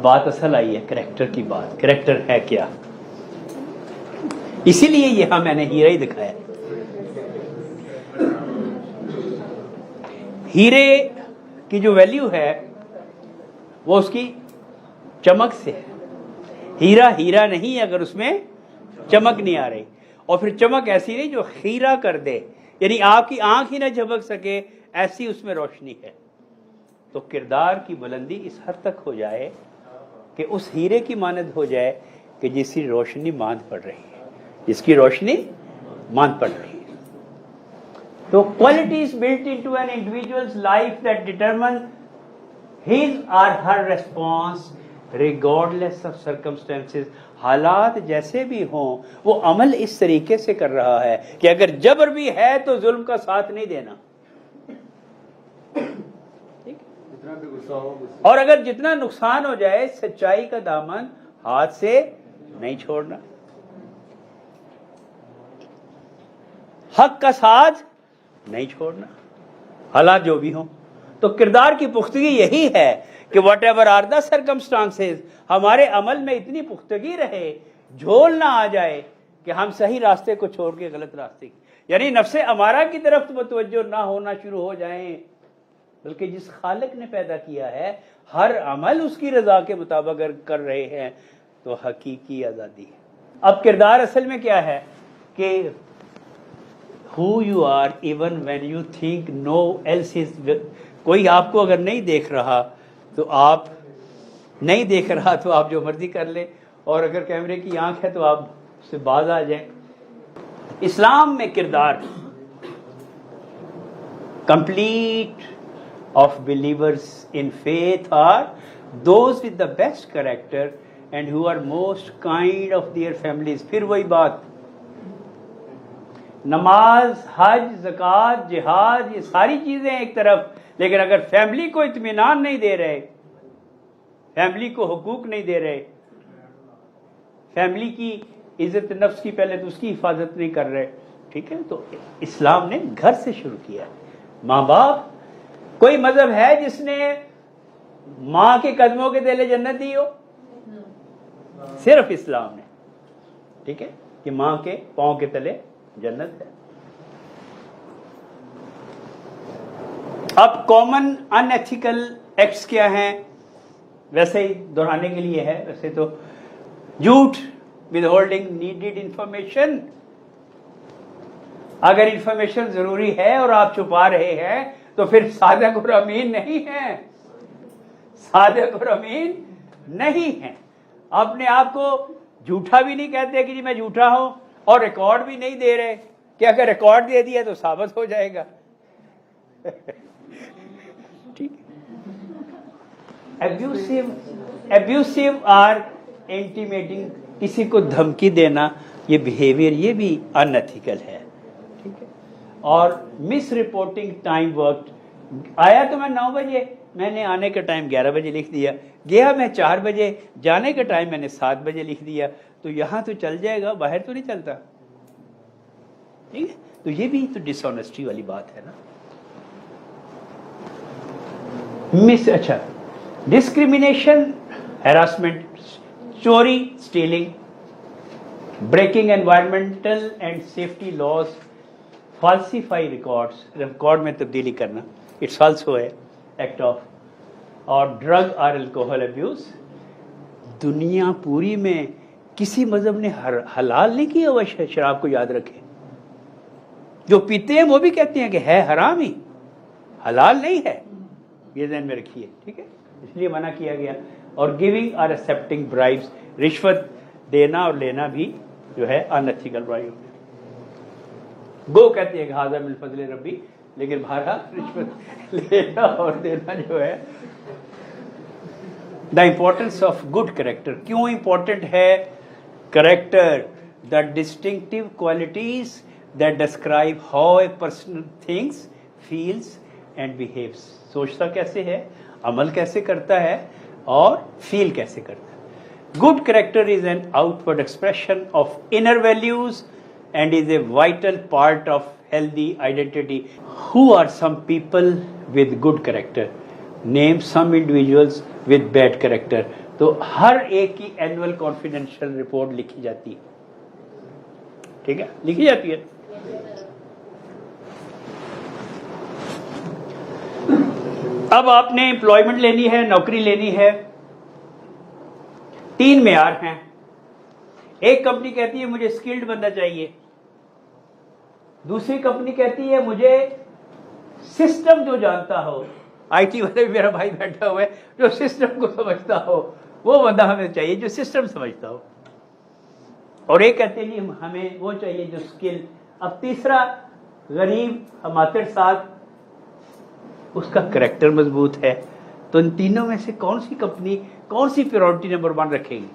अब बात असल आई है करेक्टर की बात। करेक्टर है क्या? इसीलिए यहां मैंने हीरा ही दिखाया। हीरे की जो वैल्यू है वो उसकी चमक से है। हीरा हीरा नहीं अगर उसमें चमक नहीं आ रही, और फिर चमक ऐसी नहीं जो खीरा कर दे, यानी आपकी आंख ही ना झपक सके, ऐसी उसमें रोशनी है। तो किरदार की बुलंदी इस हद तक हो जाए कि उस हीरे की मानद हो जाए कि जिसकी रोशनी मांद पड़ रही है, जिसकी रोशनी मांद पड़ रही है। तो qualities built into an individual's life that determine his और her response regardless of circumstances. हालात जैसे भी हों, वो अमल इस तरीके से कर रहा है कि अगर जबर भी है तो जुल्म का साथ नहीं देना, और अगर जितना नुकसान हो जाए सच्चाई का दामन हाथ से नहीं छोड़ना, हक का साथ नहीं छोड़ना, हालात जो भी हों। तो किरदार की पुख्तगी यही है कि whatever are the circumstances, हमारे अमल में इतनी पुख्तगी रहे, झोल ना आ जाए कि हम सही रास्ते को छोड़ के गलत रास्ते की, यानी नफ्से अमारा की तरफ मुतवज्जो ना होना शुरू हो जाएं, बल्कि जिस खालिक ने पैदा किया है हर अमल उसकी रजा के मुताबिक अगर कर रहे हैं तो हकीकी आज़ादी है। अब किरदार असल में क्या है कि who you are even when you think no else is, कोई आपको अगर नहीं देख रहा तो आप नहीं देख रहा तो आप जो मर्जी कर ले, और अगर कैमरे की आंख है तो आप उससे बाज आ जाए। इस्लाम में किरदार complete of believers in faith are those with the best character and who are most kind of their families। फिर वही बात, नमाज, हज, ज़कात, जिहाद, ये सारी चीजें एक तरफ, लेकिन अगर फैमिली को इत्मीनान नहीं दे रहे, फैमिली को हुकूक नहीं दे रहे, फैमिली की इज्जत नफ्स की पहले तो उसकी हिफाजत नहीं कर रहे, ठीक है। तो इस्लाम ने घर से शुरू किया। माँ बाप, कोई मजहब है जिसने मां के कदमों के तले जन्नत दी हो? सिर्फ इस्लाम ने, ठीक है, कि मां के पांव के तले जन्नत है। अब कॉमन अनएथिकल एक्ट्स क्या हैं? वैसे ही दोहराने के लिए है, वैसे तो झूठ, विदहोल्डिंग नीडेड इंफॉर्मेशन। अगर इंफॉर्मेशन जरूरी है और आप छुपा रहे हैं तो फिर सादिक और अमीन नहीं है, सादिक और अमीन नहीं है। अपने आप को झूठा भी नहीं कहते कि जी मैं झूठा हूं, और रिकॉर्ड भी नहीं दे रहे कि अगर रिकॉर्ड दे दिया तो साबित हो जाएगा। ठीक। एब्यूसिव आर इंटीमेटिंग, किसी को धमकी देना, ये बिहेवियर ये भी अनएथिकल है, ठीक है। और मिस रिपोर्टिंग टाइम वर्क, आया तो मैं 9 बजे, मैंने आने का टाइम 11 बजे लिख दिया, गया मैं 4 बजे, जाने का टाइम मैंने 7 बजे लिख दिया, तो यहां तो चल जाएगा, बाहर तो नहीं चलता, ठीक है। तो ये भी तो डिसऑनेस्टी वाली बात है ना। अच्छा, डिस्क्रिमिनेशन, हैरासमेंट, चोरी, stealing, breaking environmental and safety laws, falsify records, record में तब्दीली करना, इट्स ऑल्सो है एक्ट ऑफ, और ड्रग और अल्कोहल अब्यूज। दुनिया पूरी में किसी मजहब ने हलाल नहीं किया हुआ शराब को, याद रखें। जो पीते हैं वो भी कहते हैं कि है हराम ही, हलाल नहीं है, ये ध्यान में रखिए, ठीक है, इसलिए मना किया गया। और गिविंग और एक्सेप्टिंग ब्राइब्स, रिश्वत देना और लेना भी जो है अनएथिकल ब्राइब। गो कहते हैं कि हाज़ा मिन फज़ल रब्बी, लेकिन बहरहाल रिश्वत लेना और देना जो है। The importance of good character, क्यों इंपॉर्टेंट है character? The distinctive qualities that describe how a person thinks, feels and behaves. सोचता कैसे है, अमल कैसे करता है और फील कैसे करता है। Good character is an outward expression of inner values and is a vital part of healthy identity. Who are some people with good character? Name some individuals with bad character. तो हर एक की annual confidential report लिखी जाती है, ठीक है, लिखी जाती है। अब आपने एम्प्लॉयमेंट लेनी है, नौकरी लेनी है, 3 मेयार हैं। एक कंपनी कहती है मुझे स्किल्ड बंदा चाहिए, दूसरी कंपनी कहती है मुझे सिस्टम जो जानता हो, आईटी वाले भी मेरा भाई बैठा हुआ है, जो सिस्टम को समझता हो, वो बंदा हमें चाहिए जो सिस्टम समझता हो। और एक कहते हैं हमें वो चाहिए जो स्किल। अब तीसरा गरीब हमारे साथ, उसका करैक्टर मजबूत है। तो इन तीनों में से कौन सी कंपनी कौन सी प्रायोरिटी नंबर 1 रखेगी?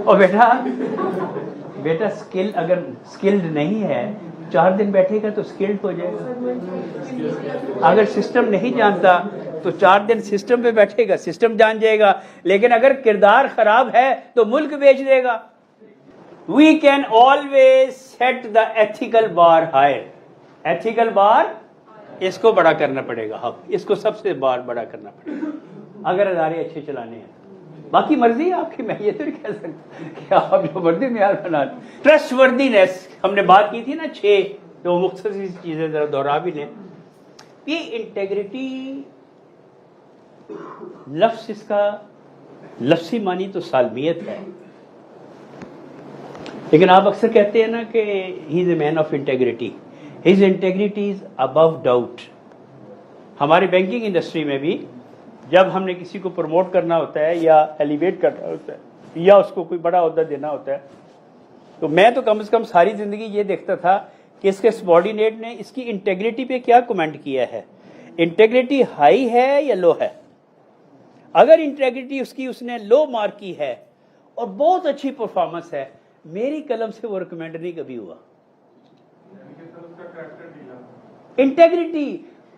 और बेटा स्किल, अगर स्किल्ड नहीं है 4 दिन बैठेगा तो स्किल्ड हो जाएगा। अगर सिस्टम नहीं जानता तो 4 दिन सिस्टम पे बैठेगा, सिस्टम जान जाएगा। लेकिन अगर किरदार खराब है तो मुल्क बेच देगा। We can always set the ethical bar higher. Ethical bar इसको बड़ा करना पड़ेगा, अब इसको सबसे बार बड़ा करना पड़ेगा अगर अदारे अच्छे चलाने हैं। बाकी मर्जी है आपकी, मैं ये तो नहीं कह सकता कि आप जो मर्जी मेयार बना। ट्रस्टवर्दीनेस हमने बात की थी ना, 6 जो मुख्तसर चीजें जरा दोहरा भी लें। ये इंटेग्रिटी लफ्ज, इसका लफ्सी मानी तो सालमियत है, लेकिन आप अक्सर कहते हैं ना कि he is a man of integrity. His integrity is above doubt. हमारी बैंकिंग इंडस्ट्री में भी जब हमने किसी को प्रमोट करना होता है या एलिवेट करना होता है या उसको कोई बड़ा ओहदा देना होता है, तो मैं तो कम से कम सारी जिंदगी ये देखता था कि इसके सबॉर्डिनेट ने इसकी इंटेग्रिटी पे क्या कमेंट किया है। इंटेग्रिटी हाई है या लो है? अगर इंटेग्रिटी उसकी उसने लो मार्क की है और बहुत अच्छी परफॉर्मेंस है, मेरी कलम से वो रिकमेंड नहीं कभी हुआ। इंटेग्रिटी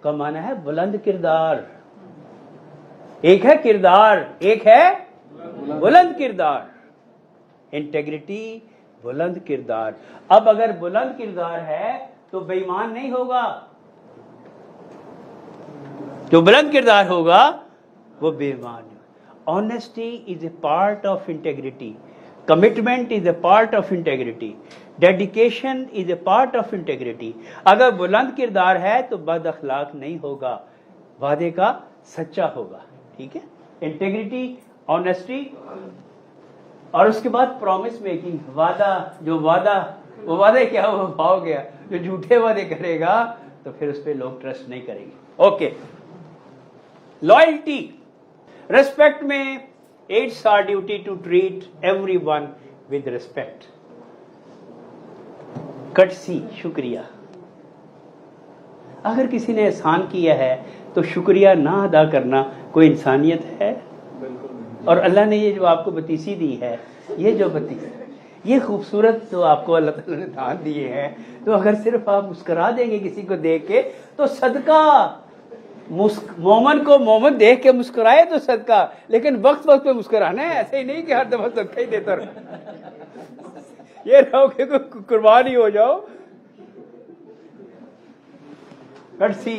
का माना है बुलंद किरदार। एक है किरदार, एक है बुलंद किरदार। इंटेग्रिटी बुलंद किरदार। अब अगर बुलंद किरदार है तो बेईमान नहीं होगा, जो बुलंद किरदार होगा वो बेईमान। Honesty is a part of integrity, commitment is a part of integrity, dedication is a part of integrity. अगर बुलंद किरदार है तो बद अखलाक नहीं होगा, वादे का सच्चा होगा, ठीक है। इंटेग्रिटी, ऑनेस्टी, और उसके बाद प्रॉमिस मेकिंग। वादा, जो वादा, वो वादा क्या वो भाव गया। जो झूठे वादे करेगा तो फिर उस पर लोग ट्रस्ट नहीं करेंगे। ओके, लॉयल्टी, रेस्पेक्ट में it's our duty to treat everyone with respect. Courtesy, शुक्रिया। अगर किसी ने एहसान किया है तो शुक्रिया ना अदा करना कोई इंसानियत है? और अल्लाह ने ये जो आपको बतीसी दी है, ये जो बतीसी, ये खूबसूरत जो आपको अल्लाह ताला ने दान दिए हैं, तो अगर सिर्फ आप मुस्कुरा देंगे किसी को देख के तो सदका। मोमन को मोमन देख के मुस्कुराए तो सदका, लेकिन वक्त वक्त पे मुस्कुराना है, ऐसे ही नहीं कि हर दफा सदका ही देता रहो। ये रहो कि कुर्बान ही हो जाओ। कर्टसी,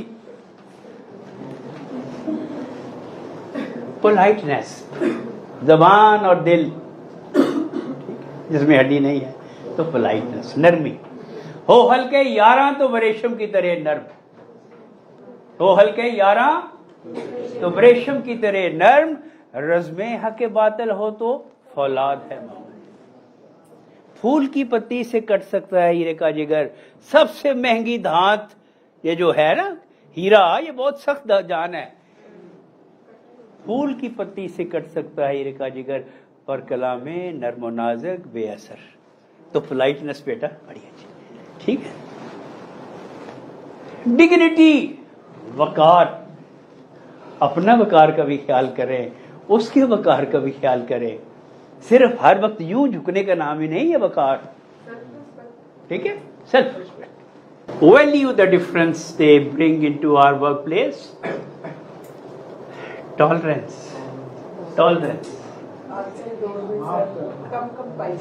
पोलाइटनेस, जबान और दिल जिसमें हड्डी नहीं है तो पोलाइटनेस, नरमी। हो हल्के यारा तो रेशम की तरह नर्म, हो हल्के यारा तो रेशम की तरह नर्म, रज़्मे हक बातिल हो तो फौलाद है मामूल। फूल की पत्ती से कट सकता है हीरे का जिगर। सबसे महंगी धात ये जो है ना हीरा, ये बहुत सख्त जान है। फूल की पत्ती से कट सकता है हीरे का जिगर, पर कलामे नर्म नाज़िक बेअसर। तो पोलाइटनेस बेटा बड़ी अच्छी, ठीक है। डिग्निटी, वकार, अपना वकार का भी ख्याल करें, उसके वकार का भी ख्याल करें। सिर्फ हर वक्त यूं झुकने का नाम ही नहीं है वकार, ठीक है। Self respect, value the difference they bring into our work place. Tolerance, tolerance.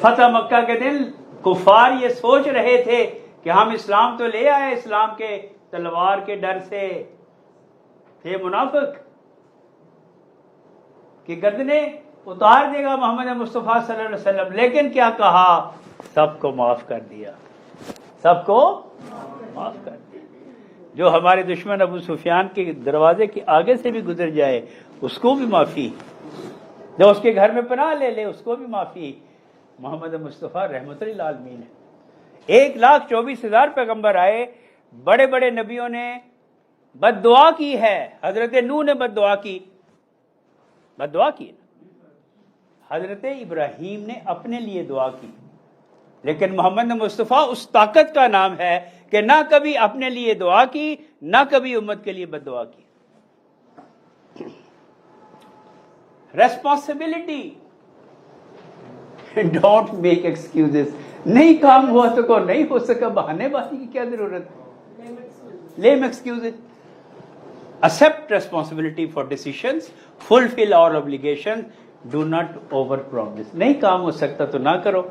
फतह मक्का के दिन कुफार ये सोच रहे थे कि हम इस्लाम तो ले आए, इस्लाम के तलवार के डर से थे मुनाफिक। कि गर्दने उतार देगा मोहम्मद मुस्तफ़ा सल्लल्लाहु अलैहि वसल्लम, लेकिन क्या कहा, सबको माफ कर दिया, सबको माफ कर दिया। जो हमारे दुश्मन अबू सुफियान के दरवाजे के आगे से भी गुजर जाए उसको भी माफी, जो उसके घर में पनाह ले ले उसको भी माफी। मोहम्मद मुस्तफ़ा रहमतुल लिल आलमीन है। 1,24,000 पैगंबर आए, बड़े बड़े नबियों ने बद्दुआ की है। हजरत नूह ने बद्दुआ की, बद्दुआ की। हजरत इब्राहीम ने अपने लिए दुआ की, लेकिन मोहम्मद मुस्तफ़ा उस ताकत का नाम है कि ना कभी अपने लिए दुआ की, ना कभी उम्मत के लिए बद्दुआ की। Responsibility, don't make excuses. नहीं काम हुआ तो को नहीं हो सका, बहानेबाजी की क्या जरूरत है, lame excuses. Accept responsibility for decisions, fulfil our obligation, do not over promise. नहीं काम हो सकता तो ना करो।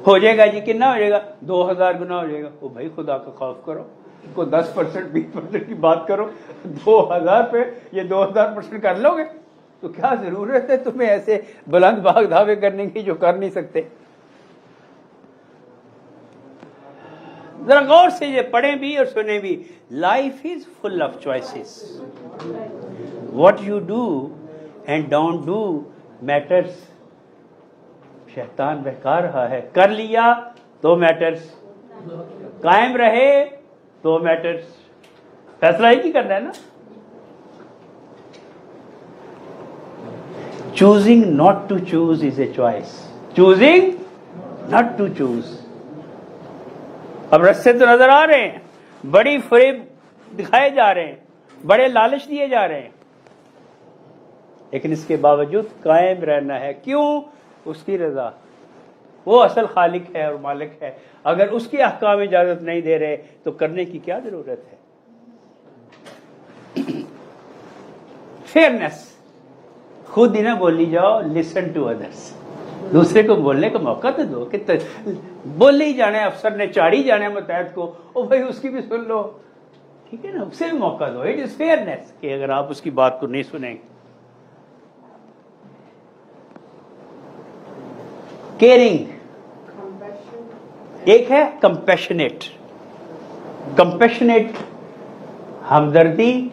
हो जाएगा जी, कितना हो जाएगा, 2000 गुना हो जाएगा। वो भाई खुदा का खौफ करो, को 10% 20% की बात करो, 2000 पे ये 2000% कर लोगे तो क्या जरूरत है तुम्हें ऐसे बुलंद भाग दावे करने की जो कर नहीं सकते। जरा गौर से ये पढ़ें भी और सुने भी। Life is full of choices, what you do and don't do matters. शैतान बहका रहा है, कर लिया तो मैटर्स, कायम रहे तो मैटर्स। फैसला एक ही करना है ना। Choosing not to choose is a choice, choosing not to choose. अब रास्ते तो नजर आ रहे हैं, बड़ी फरेब दिखाए जा रहे हैं, बड़े लालच दिए जा रहे हैं, लेकिन इसके बावजूद कायम रहना है। क्यों? उसकी रजा। वो असल खालिक है और मालिक है। अगर उसकी अहकाम इजाजत नहीं दे रहे तो करने की क्या जरूरत है। फेयरनेस, खुद ही ना बोली जाओ, लिसन टू अदर्स। दूसरे को बोलने का मौका तो दो। कि बोले ही जाने, अफसर ने चाड़ी जाने मुतहद को, ओ भाई उसकी भी सुन लो, ठीक है ना, उसे भी मौका दो। इट इज फेयरनेस कि अगर आप उसकी बात को नहीं सुनेंगे। केयरिंग, एक है कंपैशनेट। कंपैशनेट हमदर्दी,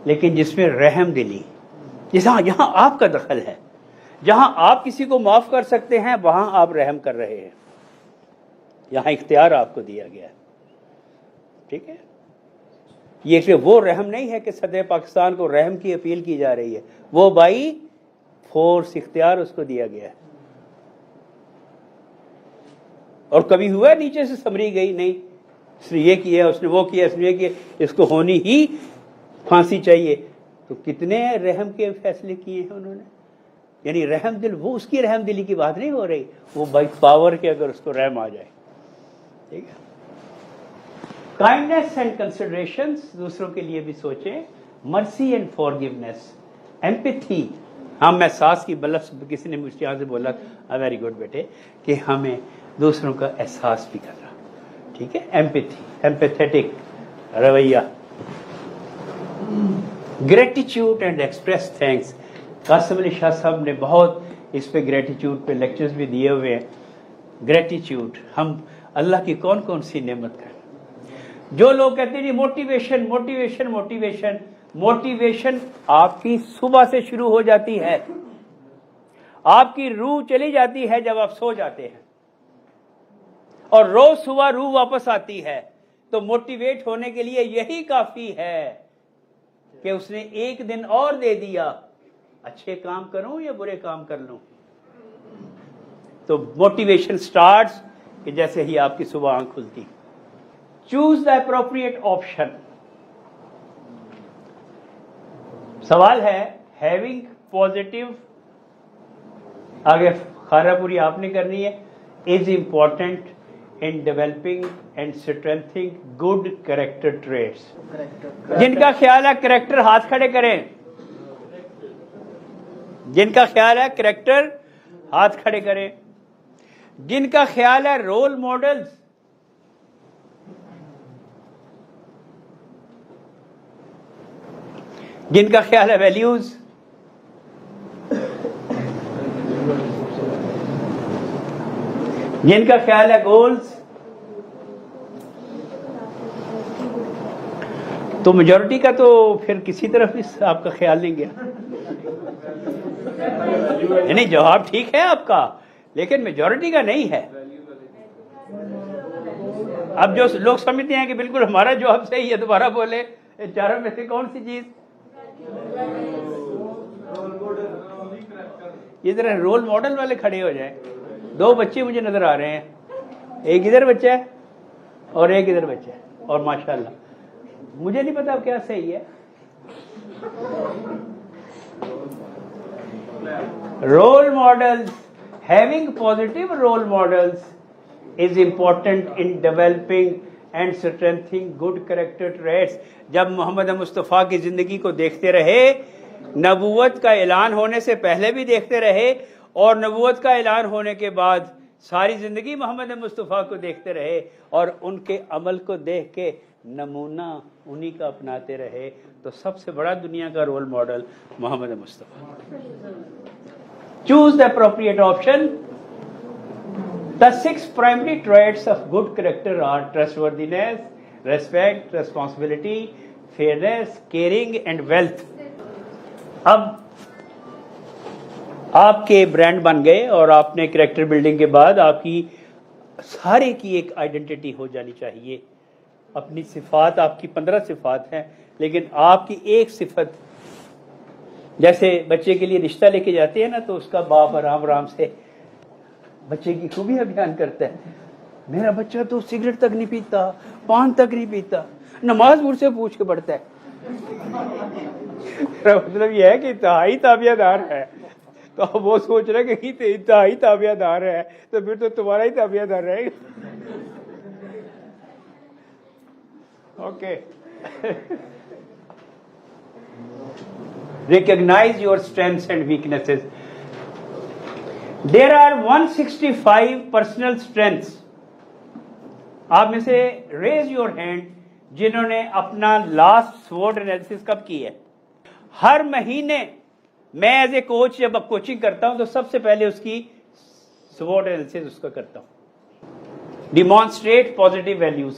लेकिन जिसमें रहम दिली। जहां आपका दखल है, जहां आप किसी को माफ कर सकते हैं वहां आप रहम कर रहे हैं, यहां इख्तियार आपको दिया गया है, ठीक है। ये सिर्फ वो रहम नहीं है कि सदर पाकिस्तान को रहम की अपील की जा रही है, वो बाई फोर्स इख्तियार उसको दिया गया है। और कभी हुआ नीचे से समरी गई नहीं, इसने ये किया, उसने वो किया, इसने ये किया, इसको होनी ही फांसी चाहिए। तो कितने रहम के फैसले किए हैं उन्होंने। यानी रहम दिल, वो उसकी रहम दिली की बात नहीं हो रही, वो बाई पावर के अगर उसको रहम आ जाए, ठीक है। काइंडनेस एंड कंसिडरेशन, दूसरों के लिए भी सोचें। Mercy and forgiveness, empathy. हम एहसास की बलफ, किसी ने मुझे यहाँ से बोला, वेरी गुड बेटे, कि हमें दूसरों का एहसास भी करना, ठीक है। एम्पैथी, एम्पैथेटिक रवैया। Gratitude and express thanks. Qasim Ali Shah sahab ने बहुत इस पे ग्रेटिट्यूड पे लेक्चर्स भी दिए हुए हैं। ग्रेटिट्यूड, हम अल्लाह की कौन कौन सी नेमत करें। जो लोग कहते हैं मोटिवेशन मोटिवेशन मोटिवेशन, मोटिवेशन आपकी सुबह से शुरू हो जाती है, आपकी रूह चली जाती है जब आप सो जाते हैं, और रोज सुबह रूह वापस आती है। तो मोटिवेट होने के लिए यही काफी है कि उसने एक दिन और दे दिया, अच्छे काम करूं या बुरे काम कर लूं। तो मोटिवेशन स्टार्ट्स कि जैसे ही आपकी सुबह आंख खुलती। Choose the appropriate option. सवाल है, हैविंग पॉजिटिव, आगे खारापुरी आपने करनी है, is important in developing and strengthening good character traits. जिनका ख्याल है कैरेक्टर, हाथ खड़े करें। जिनका ख्याल है कैरेक्टर, हाथ खड़े करें। जिनका ख्याल है रोल मॉडल्स, जिनका ख्याल है वैल्यूज, जिनका ख्याल है गोल्स, तो मेजोरिटी का तो फिर किसी तरफ भी आपका ख्याल नहीं गया। नहीं, जवाब ठीक है आपका, लेकिन मेजोरिटी का नहीं है। अब जो लोग समझते हैं कि बिल्कुल हमारा जवाब सही है, दोबारा बोले, चारों में से कौन सी चीज? ये जरा रोल मॉडल वाले खड़े हो जाए। दो बच्चे मुझे नजर आ रहे हैं, एक इधर बच्चा है और एक इधर बच्चा है, और माशाल्लाह मुझे नहीं पता क्या सही है। Role models, having positive role models is important in developing and strengthening good character traits। जब मोहम्मद मुस्तफ़ा की ज़िंदगी को देखते रहे, नबूवत का ऐलान होने से पहले भी देखते रहे और नबूवत का ऐलान होने के बाद सारी ज़िंदगी मोहम्मद मुस्तफ़ा को देखते रहे और उनके अमल को देख के नमूना उन्हीं का अपनाते रहे, तो सबसे बड़ा दुनिया का role model Mohammad Mustafa. Choose the appropriate option. The 6 primary traits of good character are trustworthiness, respect, responsibility, fairness, caring and wealth। अब आपके ब्रांड बन गए और आपने कैरेक्टर बिल्डिंग के बाद आपकी सारे की एक आइडेंटिटी हो जानी चाहिए। अपनी सिफात, आपकी 15 सिफात हैं, लेकिन आपकी एक सिफत, जैसे बच्चे के लिए रिश्ता लेके जाते हैं ना, तो उसका बाप आराम आराम से बच्चे की खूबियां बयान करता है। मेरा बच्चा तो सिगरेट तक नहीं पीता, पान तक नहीं पीता, नमाज मुझसे पूछ के पढ़ता है। मतलब यह है कि इंतहाई ताबियादार है, तो वो सोच रहे हैं कि इंतहाई ताबियादार है, तो फिर तो तुम्हारा ही ताबियादार रहेगा। Okay. Recognise your strengths and weaknesses. There are 165 personal strengths। आप में से raise your hand जिन्होंने अपना लास्ट SWOT एनालिसिस कब की है। हर महीने मैं एज ए कोच जब कोचिंग करता हूं तो सबसे पहले उसकी SWOT एनालिसिस उसका करता हूं। Demonstrate positive values,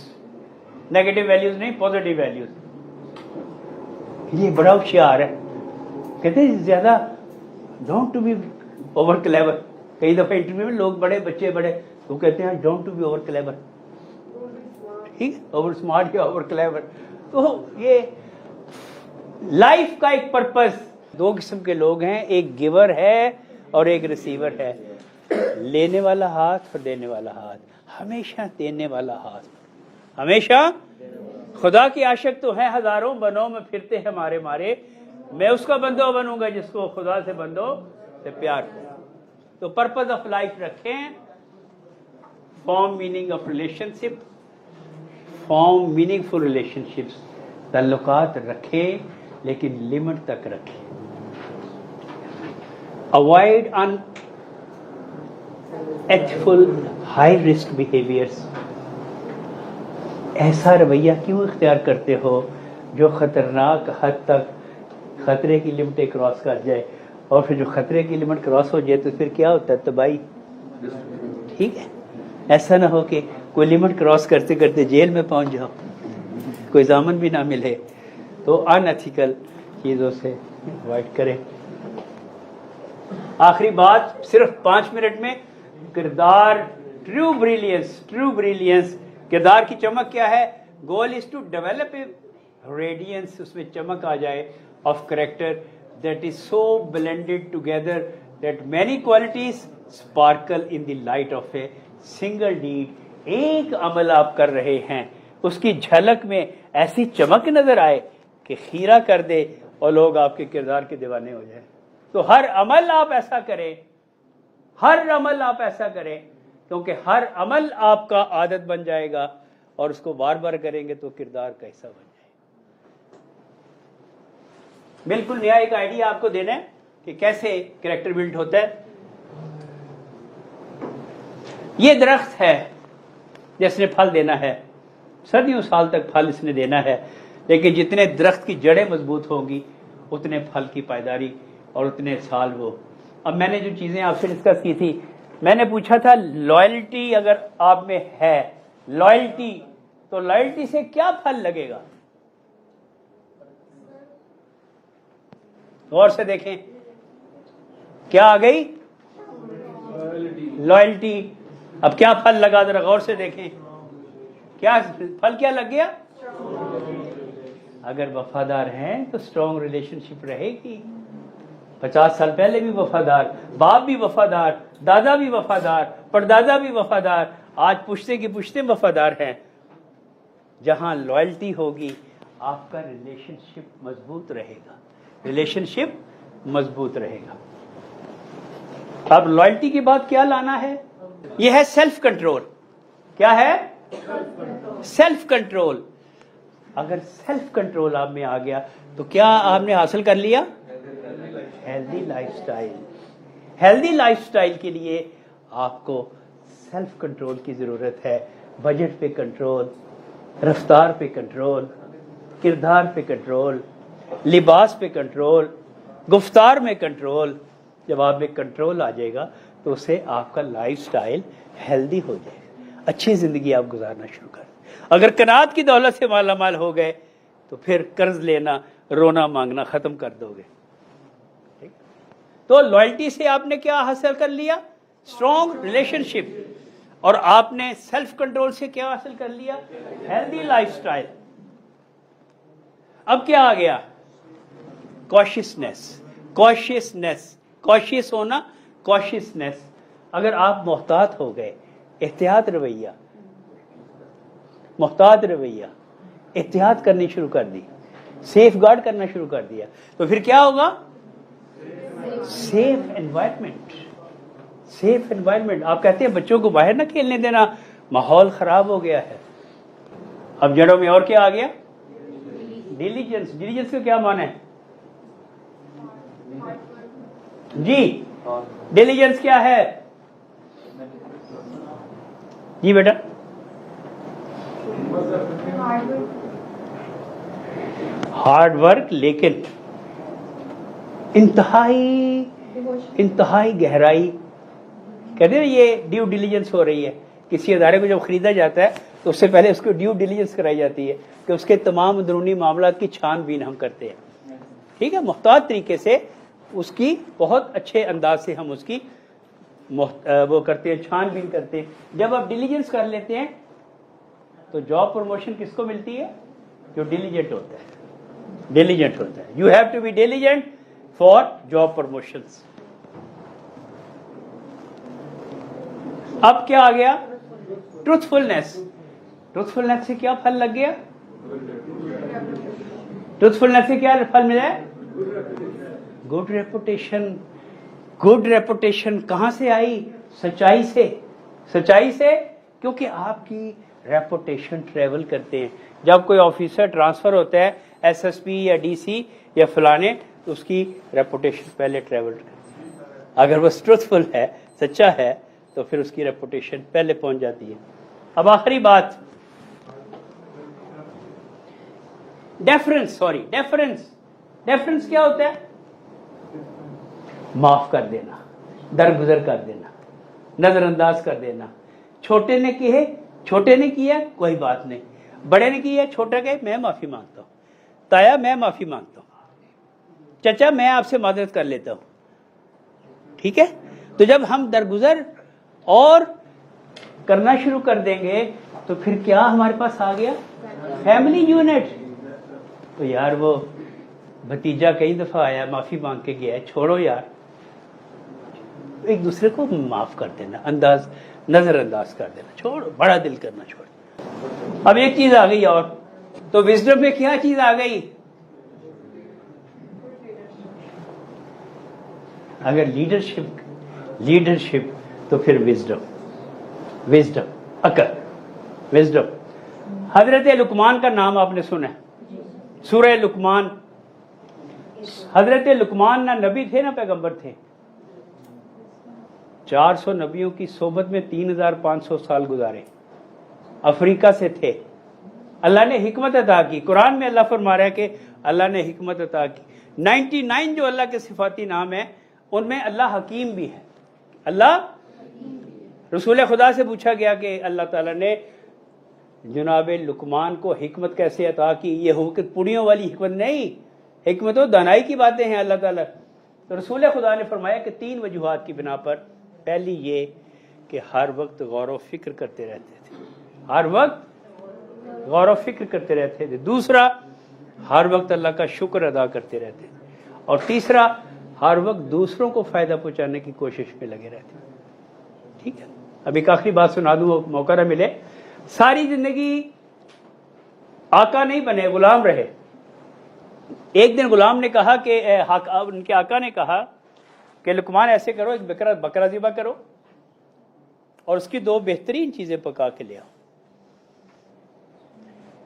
negative values नहीं, पॉजिटिव वैल्यूज। ये बड़ा होशियार है, कहते हैं ज्यादा don't to be over clever. कई दफे इंटरव्यू में लोग बड़े बच्चे बड़े वो कहते हैं don't to be over clever, ठीक, ओवर स्मार्ट या ओवर क्लेवर। तो ये लाइफ का एक पर्पस। दो किस्म के लोग हैं, एक गिवर है और एक रिसीवर है। लेने वाला हाथ और देने वाला हाथ, हमेशा देने वाला हाथ, हमेशा। खुदा की आशिक तो है हजारों, बनों में फिरते हैं मारे मारे, मैं उसका बंदो बनूंगा जिसको खुदा से बंदो से प्यार। तो पर्पस ऑफ लाइफ रखें, form meaning of relationship, form meaningful relationships, ताल्लुकात रखें लेकिन लिमिट तक रखें। Avoid unethical high risk behaviours. ऐसा रवैया क्यों इख्तियार करते हो जो खतरनाक हद तक खतरे की लिमिटें क्रॉस कर जाए, और फिर जो खतरे की लिमिट क्रॉस हो जाए तो फिर क्या होता है, तबाही। ठीक है, ऐसा ना हो कि कोई लिमिट क्रॉस करते करते जेल में पहुंच जाओ, कोई जामन भी ना मिले। तो अनएथिकल चीज़ों से अवॉइड करें। आखिरी बात, सिर्फ 5 मिनट में, किरदार, ट्रू ब्रिलियंस। किरदार की चमक क्या है? Goal is to develop a radiance, उसमें चमक आ जाए, of character that is so blended together that many qualities sparkle in the light of a single deed। एक अमल आप कर रहे हैं, उसकी झलक में ऐसी चमक नजर आए कि खीरा कर दे और लोग आपके किरदार के दीवाने हो जाए। तो हर अमल आप ऐसा करें, हर अमल आप ऐसा करें, क्योंकि हर अमल आपका आदत बन जाएगा और उसको बार बार करेंगे तो किरदार का हिस्सा बन जाएगा। बिल्कुल नया एक आइडिया आपको देना है कि कैसे कैरेक्टर बिल्ड होता है। ये दरख्त है जिसने फल देना है, सदियों साल तक फल इसने देना है, लेकिन जितने दरख्त की जड़ें मजबूत होंगी उतने फल की पायदारी और उतने साल वो। अब मैंने जो चीज़ें आपसे डिस्कस की थी मैंने पूछा था लॉयल्टी अगर आप में है, लॉयल्टी, तो लॉयल्टी से क्या फल लगेगा? गौर से देखें, क्या आ गई? लॉयल्टी। अब क्या फल लगा, जरा गौर से देखें, क्या फल क्या लग गया? अगर वफादार हैं तो स्ट्रॉन्ग रिलेशनशिप रहेगी। 50 साल पहले भी वफादार, बाप भी वफादार, दादा भी वफादार, परदादा भी वफादार, आज पुश्ते की पुश्ते वफादार हैं। जहां लॉयल्टी होगी आपका रिलेशनशिप मजबूत रहेगा, रिलेशनशिप मजबूत रहेगा। अब लॉयल्टी के बाद क्या लाना है? यह है सेल्फ कंट्रोल। क्या है? Self control. अगर सेल्फ कंट्रोल आप में आ गया तो क्या आपने हासिल कर लिया? Healthy lifestyle. हेल्दी लाइफस्टाइल के लिए आपको सेल्फ कंट्रोल की जरूरत है। बजट पे कंट्रोल, रफ्तार पे कंट्रोल, किरदार पे कंट्रोल, लिबास पे कंट्रोल, गुफ्तार में कंट्रोल। जब आप में कंट्रोल आ जाएगा तो उससे आपका लाइफस्टाइल हेल्दी हो जाएगा, अच्छी जिंदगी आप गुजारना शुरू कर। अगर कनात की दौलत से माला माल हो गए तो फिर कर्ज लेना, रोना मांगना खत्म कर दोगे। ठीक? तो लॉयल्टी से आपने क्या हासिल कर लिया? Strong relationship. और आपने सेल्फ कंट्रोल से क्या हासिल कर लिया? Healthy lifestyle. अब क्या आ गया? कॉशियसनेस। कॉशियसनेस, कॉशियस होना, कॉशियसनेस। अगर आप मोहतात हो गए, एहतियात रवैया, मोहतात रवैया, एहतियात करनी शुरू कर दी, सेफ गार्ड करना शुरू कर दिया, तो फिर क्या होगा? Safe environment. Safe environment. आप कहते हैं बच्चों को बाहर ना खेलने देना, माहौल खराब हो गया है। अब जड़ों में और क्या आ गया? डिलीजेंस। डिलीजेंस का क्या माना है जी? डिलीजेंस क्या है जी बेटा? हार्ड वर्क, लेकिन इंतहाई गहराई। कहते हैं ये ड्यू डिलीजेंस हो रही है। किसी अदारे को जब खरीदा जाता है तो उससे पहले उसको ड्यू डिलीजेंस कराई जाती है कि उसके तमाम अंदरूनी मामलात की छानबीन हम करते हैं। ठीक है, मुख्तार तरीके से उसकी, बहुत अच्छे अंदाज से हम उसकी वो करते हैं, छानबीन करते हैं। जब आप डिलीजेंस कर लेते हैं तो जॉब प्रमोशन किसको मिलती है? जो डिलीजेंट होता है। डिलीजेंट होता है। You have to be diligent for job promotions. अब क्या आ गया? ट्रूथफुलनेस। ट्रूथफुलनेस से क्या फल लग गया? ट्रूथफुलनेस से क्या फल मिला है? Good reputation. गुड रेपुटेशन कहां से आई? सच्चाई से। सच्चाई से, क्योंकि आपकी रेपुटेशन ट्रेवल करते हैं। जब कोई ऑफिसर ट्रांसफर होता है एसएसपी या डीसी या फलाने, तो उसकी रेपुटेशन पहले ट्रेवल करती है। अगर वो ट्रूथफुल है, सच्चा है, तो फिर उसकी रेपुटेशन पहले पहुंच जाती है। अब आखिरी बात, डेफरेंस। Sorry, deference. डेफरेंस क्या होता है? माफ कर देना, दरगुजर कर देना, नजरअंदाज कर देना। छोटे ने किया कोई बात नहीं, बड़े ने किया, छोटे के मैं माफी मांगता हूं, ताया मैं माफी मांगता हूं, चचा मैं आपसे मदद कर लेता हूं। ठीक है, तो जब हम दरगुजर और करना शुरू कर देंगे तो फिर क्या हमारे पास आ गया? Family unit. तो यार वो भतीजा कई दफा आया, माफी मांग के गया, छोड़ो यार, एक दूसरे को माफ कर देना, नजरअंदाज कर देना, छोड़ो, बड़ा दिल करना छोड़। अब एक चीज आ गई और, तो विजडम में क्या चीज आ गई? अगर लीडरशिप तो फिर विजडम, अकल, विजडम। हजरत लुकमान का नाम आपने सुना है, सूरह लुकमान। हजरत लुकमान ना नबी थे ना पैगंबर थे। 400 नबियों की सोबत में 3500 साल गुजारे, अफ्रीका से थे। अल्लाह ने हिकमत अता की। कुरान में अल्लाह फरमा रहा है कि अल्लाह ने हिकमत अता की। 99 जो अल्लाह के सिफाती नाम है उनमें अल्लाह हकीम भी है। अल्लाह रसूल खुदा से पूछा गया कि अल्लाह ताला ने जनाब लुकमान को हिकमत कैसे अता की। ये हुकमत पुड़ियों वाली हिकमत नहीं, हिकमत और दानाई की बातें हैं अल्लाह ताला। तो रसूल खुदा ने फरमाया कि 3 वजूहात की बिना पर। पहली ये कि हर वक्त गौर व फिक्र करते रहते थे, हर वक्त गौर व फिक्र करते रहते थे। दूसरा, हर वक्त अल्लाह का शुक्र अदा करते रहते थे। और तीसरा, हर वक्त दूसरों को फ़ायदा पहुंचाने की कोशिश में लगे रहते। ठीक है, अब एक आखिरी बात सुना दूँ, मौका न मिले। सारी जिंदगी आका नहीं बने, गुलाम रहे। एक दिन गुलाम ने कहा कि उनके आका ने कहा कि लुकमान ऐसे करो, एक बकरा ज़िबा करो और उसकी 2 बेहतरीन चीज़ें पका के ले आओ।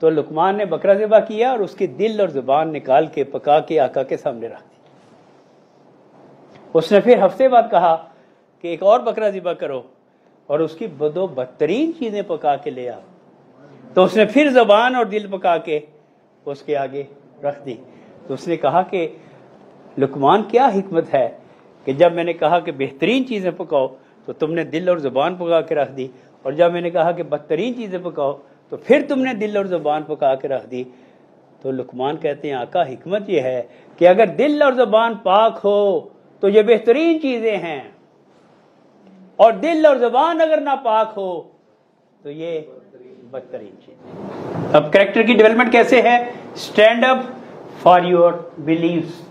तो लुकमान ने बकरा ज़िबा किया और उसकी दिल और ज़ुबान निकाल के पका के आका के सामने रख दी। उसने फिर हफ्ते बाद कहा कि एक और बकरा ज़िबा करो और उसकी 2 बदतरीन चीज़ें पका के ले आओ। तो उसने फिर ज़ुबान और दिल पका के उसके आगे रख दी। तो उसने कहा कि लुकमान, क्या हिकमत है कि जब मैंने कहा कि बेहतरीन चीज़ें पकाओ तो तुमने दिल और ज़ुबान पका के रख दी, और जब मैंने कहा कि बदतरीन चीज़ें पकाओ तो फिर तुमने दिल और ज़ुबान पका के रख दी। तो लुकमान कहते हैं, आका हिकमत यह है कि अगर दिल और ज़ुबान पाक हो तो ये बेहतरीन चीज़ें हैं, और दिल और ज़ुबान अगर ना पाक हो तो ये बदतरीन चीज़। अब कैरेक्टर की डेवलपमेंट कैसे है? Stand up for your beliefs.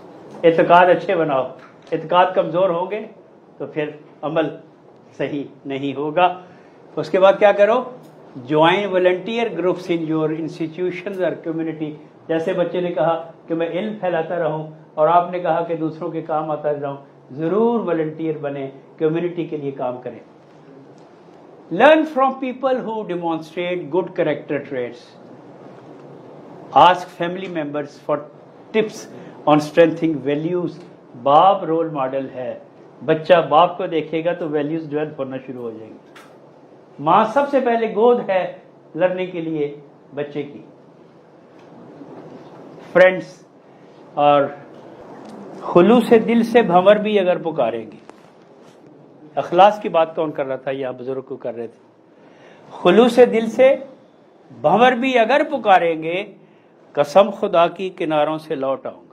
एतकाद अच्छे बनाओ। एतकाद कमज़ोर होंगे तो फिर अमल सही नहीं होगा। उसके बाद क्या करो? Join volunteer groups in your institutions और कम्युनिटी। जैसे बच्चे ने कहा कि मैं इल्म फैलाता रहूं और आपने कहा कि दूसरों के काम आता रहूं, ज़रूर वॉलंटियर बने, कम्युनिटी के लिए काम करें। Learn from people who demonstrate good character traits. Ask family members for tips on strengthening values. बाप रोल मॉडल है। बच्चा बाप को देखेगा तो वैल्यूज डेवलप होना शुरू हो जाएंगी। माँ सबसे पहले गोद है लड़ने के लिए बच्चे की। फ्रेंड्स, और खुलूस दिल से भंवर भी अगर पुकारेंगे, अखलास की बात कौन कर रहा था? या बुजुर्ग को कर रहे थे। खुलूस दिल से भंवर भी अगर पुकारेंगे, कसम खुदा की किनारों से लौट आऊंगा।